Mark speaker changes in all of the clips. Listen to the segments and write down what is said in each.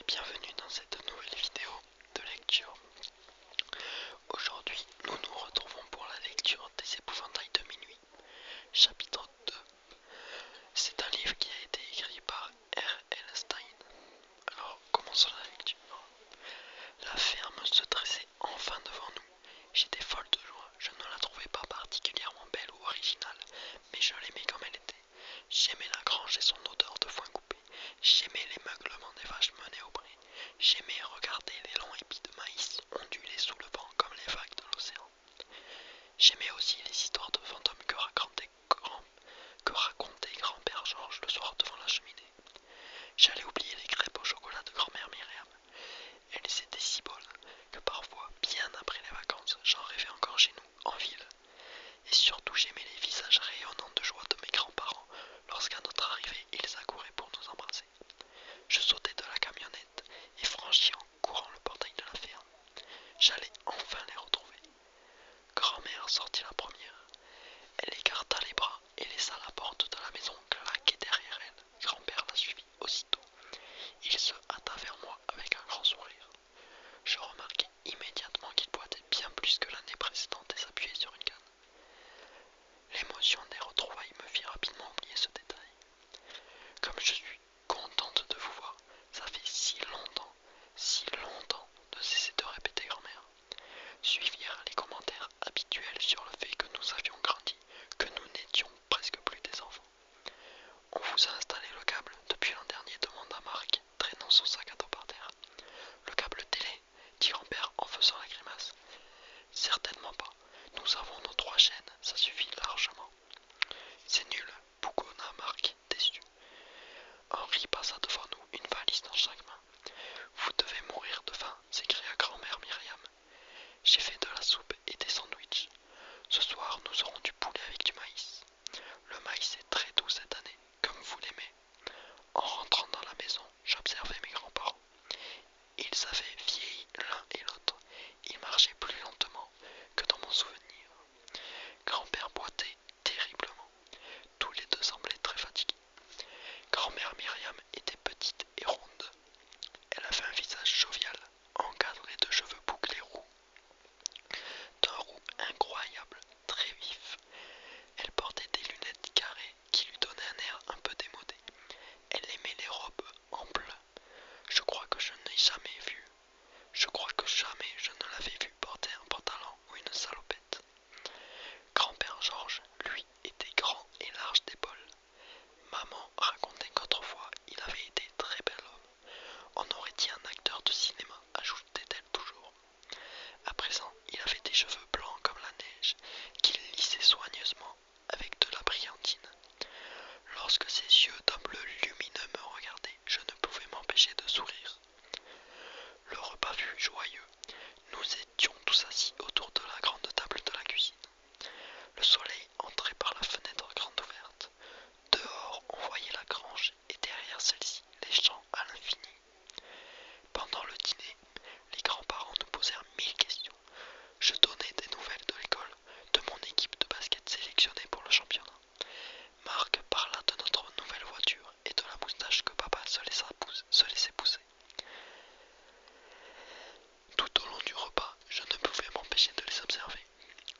Speaker 1: bienvenue dans cette nouvelle vidéo de lecture. Aujourd'hui, nous nous retrouvons pour la lecture des Épouvantails de minuit, chapitre 2. C'est un livre qui a été écrit par R.L. Stein. Alors, commençons la lecture. La ferme se dressait enfin devant nous. J'étais folle de joie. Je ne la trouvais pas particulièrement belle ou originale, mais je l'aimais comme elle était. J'aimais la grange et son odeur de foin coupé. J'aimais les meuglements des vaches menées au pré. J'aimais regarder les longs épis de maïs onduler sous le vent comme les vagues de l'océan. J'aimais aussi les histoires de fantômes que racontait grand-père Georges le soir devant la cheminée. J'allais oublier les crêpes au chocolat de grand-mère Myriam. Elles étaient si bonnes que parfois, bien après les vacances, j'en rêvais encore chez nous, en ville. Et surtout, j'aimais les visages rayonnants de joie de mes grands-parents lorsqu'à notre arrivée, ils accouraient pour nous embrasser. Je sautai de la camionnette et franchis en courant le portail de la ferme. J'allais enfin les retrouver. Grand-mère sortit la première. Elle écarta les bras et laissa la porte de la maison claquer derrière elle. Grand-père la suivit aussitôt. Il se hâta vers moi avec un grand sourire. Je remarquai immédiatement qu'il boitait bien plus que l'année précédente et s'appuyait sur une canne. L'émotion des retrouvailles me fit rapidement oublier ce détail. Comme je suis contente de vous voir, ça fait si longtemps, ne cessait de répéter grand-mère. Suivirent les commentaires habituels sur le fait que nous avions grandi, que nous n'étions presque plus des enfants. On vous a installé le câble depuis l'an dernier, demanda Marc, traînant son sac à dos par terre. Le câble télé, dit grand-père en faisant la grimace. Certainement pas. Nous avons nos 3 chaînes, ça suffit largement. C'est nul, bougonna Marc, déçu. Henri passa devant nous, une valise dans chaque main. Vous devez mourir de faim, s'écria grand-mère Myriam. J'ai fait de la soupe et des sandwichs. Ce soir, nous aurons du poulet avec du maïs. Le maïs est très doux cette année, comme vous l'aimez. En rentrant dans la maison, j'observais mes grands-parents. Ils avaient vieilli l'un et l'autre. Ils marchaient plus lentement que dans mon souvenir. Grand-père boitait terriblement. Tous les deux semblaient très fatigués. Grand-mère Myriam était petite et ronde. Elle avait un visage jovial, encadré de cheveux bouclés roux, d'un roux incroyable, très vif. Elle portait des lunettes carrées qui lui donnaient un air un peu démodé. Elle aimait les robes amples. Je crois que jamais je ne l'avais vue porter un pantalon ou une salopette. Grand-père Georges, lui, était grand et large d'épaules. Maman racontait qu'autrefois il avait été très bel homme. On aurait dit un acteur de cinéma, ajoutait-elle toujours. À présent, il avait des cheveux blancs comme la neige, qu'il lissait soigneusement avec de la brillantine. Lorsque ses yeux d'un bleu lumineux me regardaient, je ne pouvais m'empêcher de sourire. Le repas fut joyeux. Nous étions tous assis autour de la grande table de la cuisine. Le soleil entrait par la fenêtre grande ouverte. Dehors, on voyait la grange et derrière celle-ci, les champs à l'infini. Pendant le dîner, les grands-parents nous posèrent 1000 questions. Je donnais des nouvelles de l'école, de mon équipe de basket sélectionnée pour le championnat. Marc parla de notre nouvelle voiture et de la moustache que papa se laissait pousser. Tout au long du repas, je ne pouvais m'empêcher de les observer.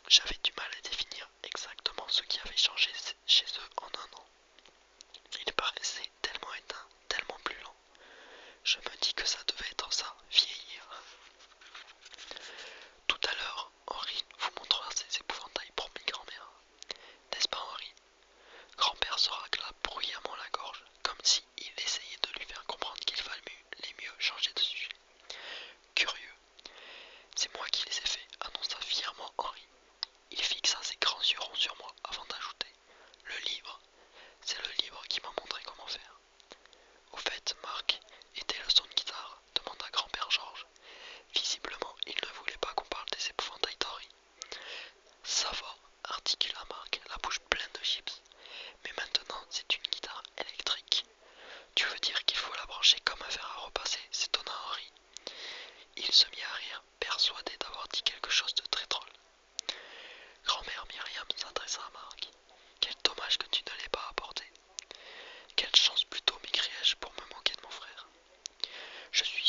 Speaker 1: J'avais du mal à définir exactement ce qui avait changé chez eux en un an. Ils paraissaient tellement éteints, tellement plus lents. Je me dis que ça devait être ça, vieillir. Tout à l'heure, Henri vous montrera ses épouvantails, promit grand-mère. N'est-ce pas, Henri? Grand-père se racla bruyamment la gorge, comme si il essayait de lui faire comprendre qu'il fallait mieux changer de sujet. Curieux. C'est moi qui les ai faits, annonça fièrement Henri. Il fixa ses grands yeux ronds sur moi avant d'ajouter. Le livre, c'est le livre qui m'a montré comment faire. Au fait, Marc, et tes leçons de guitare, demanda grand-père Georges. Visiblement, il ne voulait pas qu'on parle des épouvantails d'Henri. Ça va, articula Marc, la bouche pleine de chips. Mais maintenant, c'est une guitare électrique. Tu veux dire qu'il faut la brancher comme un fer à repasser, s'étonna Henri. Il se mit à rire, persuadé d'avoir dit quelque chose de très drôle. Grand-mère Myriam s'adressa à Marc. Quel dommage que tu ne l'aies pas apporté. Quelle chance plutôt, m'écriai-je pour me moquer de mon frère. Je suis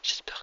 Speaker 1: J'espère